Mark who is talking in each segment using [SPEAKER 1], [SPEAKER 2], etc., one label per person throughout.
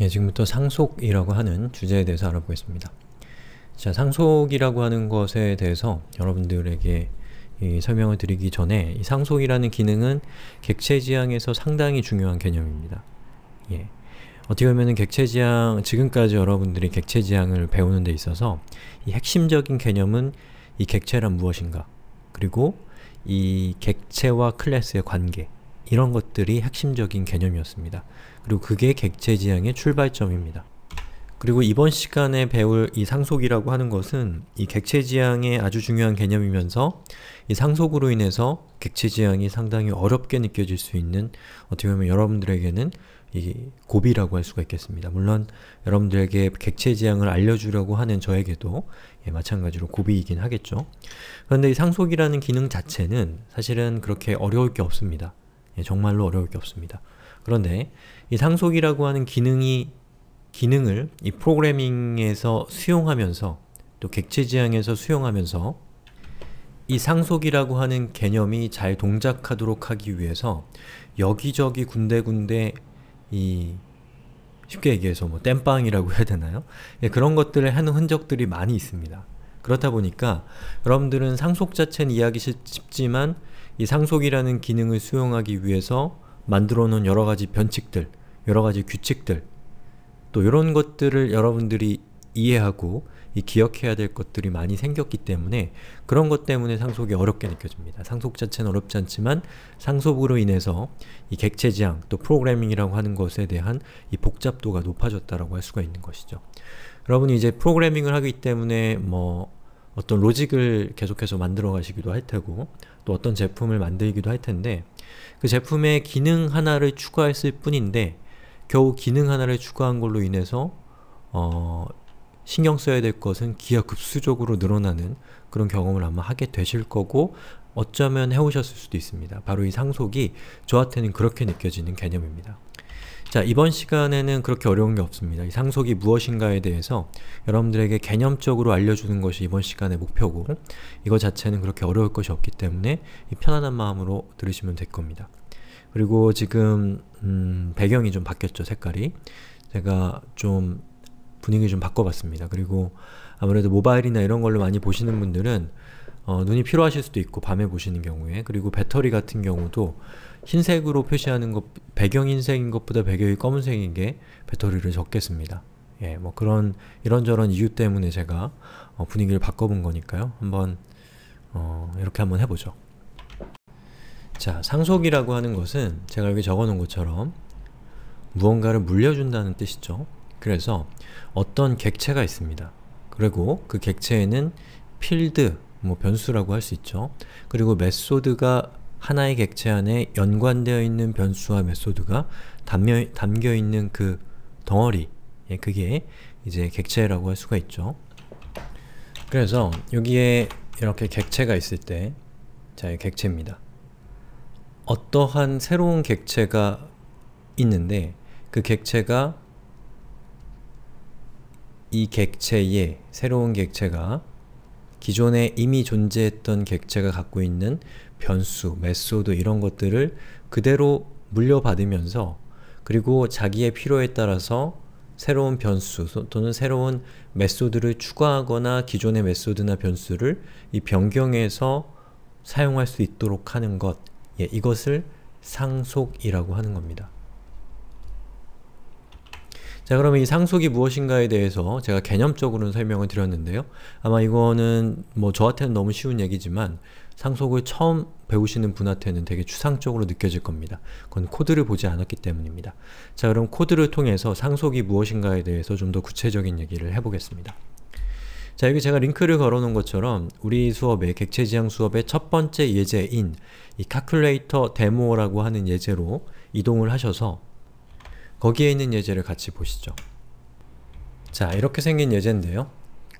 [SPEAKER 1] 지금부터 상속이라고 하는 주제에 대해서 알아보겠습니다. 자, 상속이라고 하는 것에 대해서 여러분들에게 설명을 드리기 전에 이 상속이라는 기능은 객체지향에서 상당히 중요한 개념입니다. 어떻게 보면 객체지향, 지금까지 여러분들이 객체지향을 배우는 데 있어서 이 핵심적인 개념은 이 객체란 무엇인가, 그리고 이 객체와 클래스의 관계, 이런 것들이 핵심적인 개념이었습니다. 그리고 그게 객체지향의 출발점입니다. 그리고 이번 시간에 배울 이 상속이라고 하는 것은 이 객체지향의 아주 중요한 개념이면서 이 상속으로 인해서 객체지향이 상당히 어렵게 느껴질 수 있는, 어떻게 보면 여러분들에게는 이 고비라고 할 수가 있겠습니다. 물론 여러분들에게 객체지향을 알려주려고 하는 저에게도 마찬가지로 고비이긴 하겠죠. 그런데 이 상속이라는 기능 자체는 사실은 그렇게 어려울 게 없습니다. 정말로 어려울 게 없습니다. 그런데 이 상속이라고 하는 기능을 이 프로그래밍에서 수용하면서, 또 객체지향에서 수용하면서 이 상속이라고 하는 개념이 잘 동작하도록 하기 위해서 여기저기 군데군데 쉽게 얘기해서 뭐 땜빵이라고 해야 되나요? 그런 것들을 하는 흔적들이 많이 있습니다. 그렇다 보니까 여러분들은 상속 자체는 이해하기 쉽지만 이 상속이라는 기능을 수용하기 위해서 만들어 놓은 여러가지 변칙들, 여러가지 규칙들, 또 이런 것들을 여러분들이 이해하고 기억해야 될 것들이 많이 생겼기 때문에 그런 것 때문에 상속이 어렵게 느껴집니다. 상속 자체는 어렵지 않지만 상속으로 인해서 이 객체지향, 또 프로그래밍이라고 하는 것에 대한 이 복잡도가 높아졌다라고 할 수가 있는 것이죠. 여러분이 이제 프로그래밍을 하기 때문에 뭐 어떤 로직을 계속해서 만들어 가시기도 할 테고, 또 어떤 제품을 만들기도 할 텐데, 그 제품에 기능 하나를 추가했을 뿐인데 겨우 기능 하나를 추가한 걸로 인해서 신경 써야 될 것은 기하급수적으로 늘어나는 그런 경험을 아마 하게 되실 거고, 어쩌면 해오셨을 수도 있습니다. 바로 이 상속이 저한테는 그렇게 느껴지는 개념입니다. 자, 이번 시간에는 그렇게 어려운 게 없습니다. 이 상속이 무엇인가에 대해서 여러분들에게 개념적으로 알려주는 것이 이번 시간의 목표고, 이거 자체는 그렇게 어려울 것이 없기 때문에 이 편안한 마음으로 들으시면 될 겁니다. 그리고 지금 배경이 좀 바뀌었죠, 색깔이. 제가 좀 분위기 좀 바꿔봤습니다. 그리고 아무래도 모바일이나 이런 걸로 많이 보시는 분들은 눈이 피로하실 수도 있고, 밤에 보시는 경우에. 그리고 배터리 같은 경우도 흰색으로 표시하는 것, 배경 흰색인 것보다 배경이 검은색인 게 배터리를 적겠습니다. 뭐 이런저런 이유 때문에 제가 분위기를 바꿔본 거니까요. 한번 이렇게 한번 해보죠. 자, 상속이라고 하는 것은 제가 여기 적어놓은 것처럼 무언가를 물려준다는 뜻이죠. 그래서 어떤 객체가 있습니다. 그리고 그 객체에는 필드, 뭐 변수라고 할 수 있죠. 그리고 메소드가 하나의 객체 안에 연관되어 있는 변수와 메소드가 담겨 있는 그 덩어리, 그게 이제 객체라고 할 수가 있죠. 그래서 여기에 이렇게 객체가 있을 때, 자, 객체입니다. 어떠한 새로운 객체가 있는데 그 객체가, 이 객체에, 새로운 객체가 기존에 이미 존재했던 객체가 갖고 있는 변수, 메소드, 이런 것들을 그대로 물려받으면서, 그리고 자기의 필요에 따라서 새로운 변수 또는 새로운 메소드를 추가하거나 기존의 메소드나 변수를 변경해서 사용할 수 있도록 하는 것, 이것을 상속이라고 하는 겁니다. 자, 그러면 이 상속이 무엇인가에 대해서 제가 개념적으로는 설명을 드렸는데요. 아마 이거는 뭐 저한테는 너무 쉬운 얘기지만 상속을 처음 배우시는 분한테는 되게 추상적으로 느껴질 겁니다. 그건 코드를 보지 않았기 때문입니다. 자, 그럼 코드를 통해서 상속이 무엇인가에 대해서 좀 더 구체적인 얘기를 해보겠습니다. 자, 여기 제가 링크를 걸어 놓은 것처럼 우리 수업의, 객체지향 수업의 첫 번째 예제인 이 calculator 데모라고 하는 예제로 이동을 하셔서 거기에 있는 예제를 같이 보시죠. 자, 이렇게 생긴 예제인데요.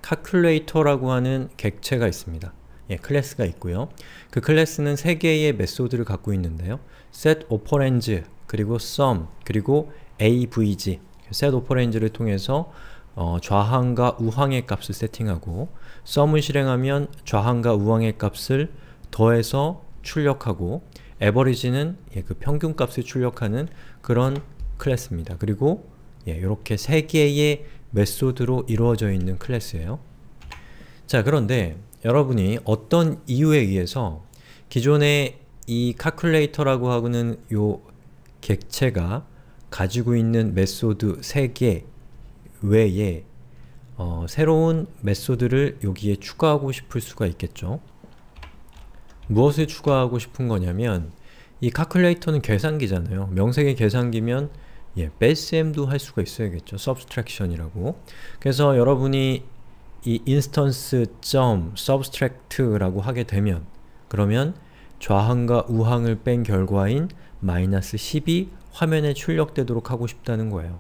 [SPEAKER 1] calculator라고 하는 객체가 있습니다. 클래스가 있고요. 그 클래스는 3개의 메소드를 갖고 있는데요. set operands, 그리고 sum, 그리고 avg. set operands를 통해서 좌항과 우항의 값을 세팅하고, sum을 실행하면 좌항과 우항의 값을 더해서 출력하고, average는 그 평균 값을 출력하는 그런 클래스입니다. 그리고 이렇게 3개의 메소드로 이루어져 있는 클래스예요. 자, 그런데 여러분이 어떤 이유에 의해서 기존의 이 calculator라고 하는 요 객체가 가지고 있는 메소드 3개 외에 새로운 메소드를 여기에 추가하고 싶을 수가 있겠죠. 무엇을 추가하고 싶은 거냐면 이 calculator는 계산기잖아요. 명색의 계산기면 뺄셈도 할 수가 있어야겠죠. subtraction이라고. 그래서 여러분이 이 instance.subtract라고 하게 되면 그러면 좌항과 우항을 뺀 결과인 마이너스 10이 화면에 출력되도록 하고 싶다는 거예요.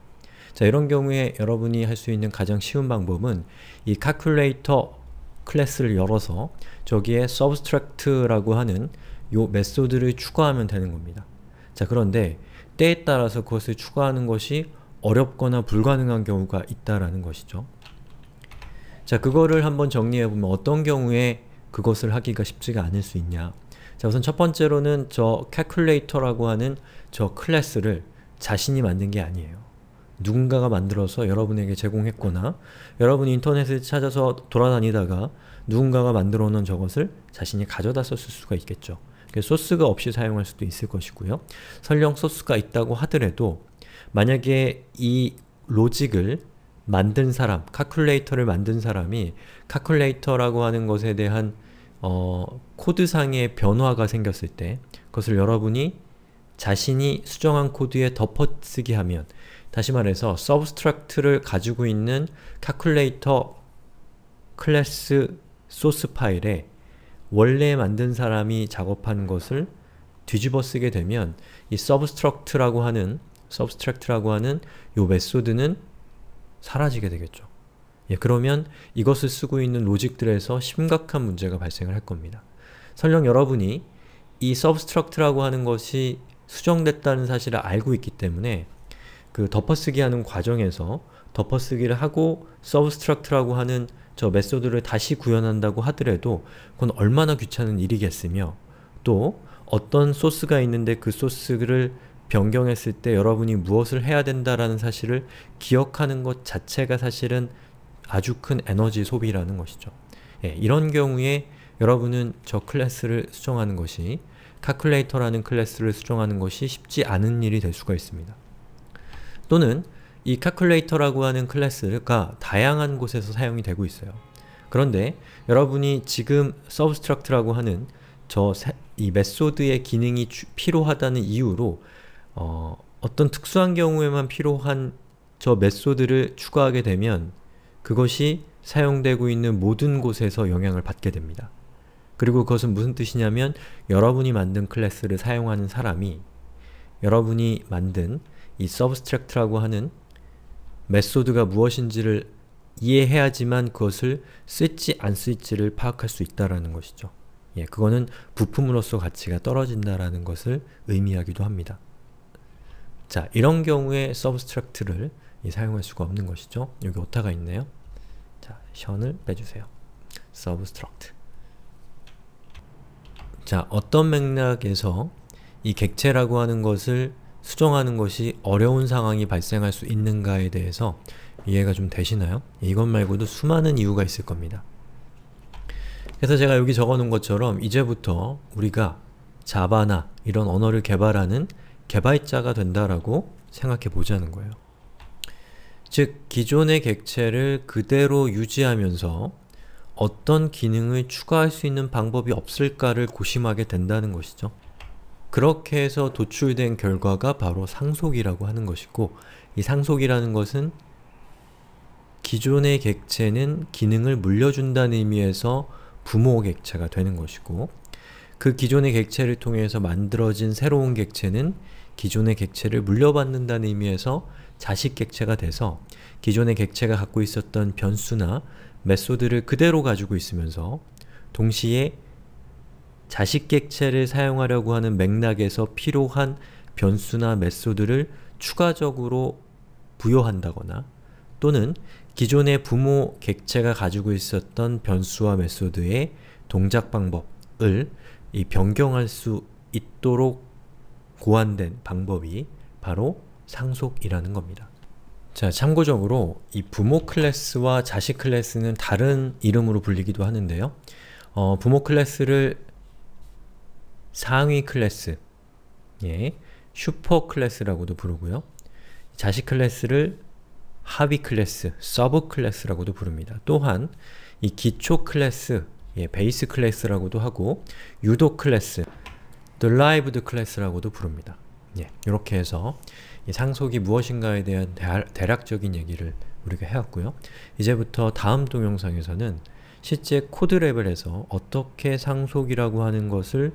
[SPEAKER 1] 자, 이런 경우에 여러분이 할 수 있는 가장 쉬운 방법은 이 calculator 클래스를 열어서 저기에 subtract라고 하는 요 메소드를 추가하면 되는 겁니다. 자, 그런데 때에 따라서 그것을 추가하는 것이 어렵거나 불가능한 경우가 있다라는 것이죠. 자, 그거를 한번 정리해보면 어떤 경우에 그것을 하기가 쉽지가 않을 수 있냐. 자, 우선 첫 번째로는 저 calculator라고 하는 저 클래스를 자신이 만든 게 아니에요. 누군가가 만들어서 여러분에게 제공했거나 여러분이 인터넷을 찾아서 돌아다니다가 누군가가 만들어 놓은 저것을 자신이 가져다 썼을 수가 있겠죠. 소스가 없이 사용할 수도 있을 것이고요. 설령 소스가 있다고 하더라도 만약에 이 로직을 만든 사람, calculator를 만든 사람이 calculator라고 하는 것에 대한 코드상의 변화가 생겼을 때 그것을 여러분이 자신이 수정한 코드에 덮어쓰기 하면, 다시 말해서 substract를 가지고 있는 calculator 클래스 소스 파일에 원래 만든 사람이 작업한 것을 뒤집어 쓰게 되면 이 substract라고 하는 요 메소드는 사라지게 되겠죠. 그러면 이것을 쓰고 있는 로직들에서 심각한 문제가 발생을 할 겁니다. 설령 여러분이 이 substract라고 하는 것이 수정됐다는 사실을 알고 있기 때문에 그 덮어쓰기 하는 과정에서 덮어쓰기를 하고 substract라고 하는 저 메소드를 다시 구현한다고 하더라도 그건 얼마나 귀찮은 일이겠으며, 또 어떤 소스가 있는데 그 소스를 변경했을 때 여러분이 무엇을 해야 된다라는 사실을 기억하는 것 자체가 사실은 아주 큰 에너지 소비라는 것이죠. 이런 경우에 여러분은 저 클래스를 수정하는 것이, calculator라는 클래스를 수정하는 것이 쉽지 않은 일이 될 수가 있습니다. 또는 이 calculator라고 하는 클래스가 다양한 곳에서 사용이 되고 있어요. 그런데 여러분이 지금 substract라고 하는 이 메소드의 기능이 필요하다는 이유로 어떤 특수한 경우에만 필요한 저 메소드를 추가하게 되면 그것이 사용되고 있는 모든 곳에서 영향을 받게 됩니다. 그리고 그것은 무슨 뜻이냐면 여러분이 만든 클래스를 사용하는 사람이 여러분이 만든 이 substract라고 하는 메소드가 무엇인지를 이해해야지만 그것을 쓸지 안 쓸지를 파악할 수 있다는 것이죠. 그거는 부품으로서 가치가 떨어진다라는 것을 의미하기도 합니다. 자, 이런 경우에 substract를 사용할 수가 없는 것이죠. 여기 오타가 있네요. 자, 션을 빼주세요. substract. 자, 어떤 맥락에서 이 객체라고 하는 것을 수정하는 것이 어려운 상황이 발생할 수 있는가에 대해서 이해가 좀 되시나요? 이것 말고도 수많은 이유가 있을 겁니다. 그래서 제가 여기 적어놓은 것처럼 이제부터 우리가 자바나 이런 언어를 개발하는 개발자가 된다라고 생각해 보자는 거예요. 즉, 기존의 객체를 그대로 유지하면서 어떤 기능을 추가할 수 있는 방법이 없을까를 고심하게 된다는 것이죠. 그렇게 해서 도출된 결과가 바로 상속이라고 하는 것이고, 이 상속이라는 것은 기존의 객체는 기능을 물려준다는 의미에서 부모 객체가 되는 것이고, 그 기존의 객체를 통해서 만들어진 새로운 객체는 기존의 객체를 물려받는다는 의미에서 자식 객체가 돼서 기존의 객체가 갖고 있었던 변수나 메소드를 그대로 가지고 있으면서 동시에 자식 객체를 사용하려고 하는 맥락에서 필요한 변수나 메소드를 추가적으로 부여한다거나, 또는 기존의 부모 객체가 가지고 있었던 변수와 메소드의 동작 방법을 변경할 수 있도록 고안된 방법이 바로 상속이라는 겁니다. 자, 참고적으로 이 부모 클래스와 자식 클래스는 다른 이름으로 불리기도 하는데요. 부모 클래스를 상위 클래스, 예, 슈퍼 클래스라고도 부르고요. 자식 클래스를 하위 클래스, 서브 클래스라고도 부릅니다. 또한 이 기초 클래스, 예, 베이스 클래스라고도 하고 유도 클래스, derived 클래스라고도 부릅니다. 예, 이렇게 해서 이 상속이 무엇인가에 대한 대략적인 얘기를 우리가 해왔고요. 이제부터 다음 동영상에서는 실제 코드 레벨에서 어떻게 상속이라고 하는 것을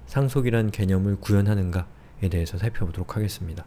[SPEAKER 1] 상속이란 개념을 구현하는가에 대해서 살펴보도록 하겠습니다.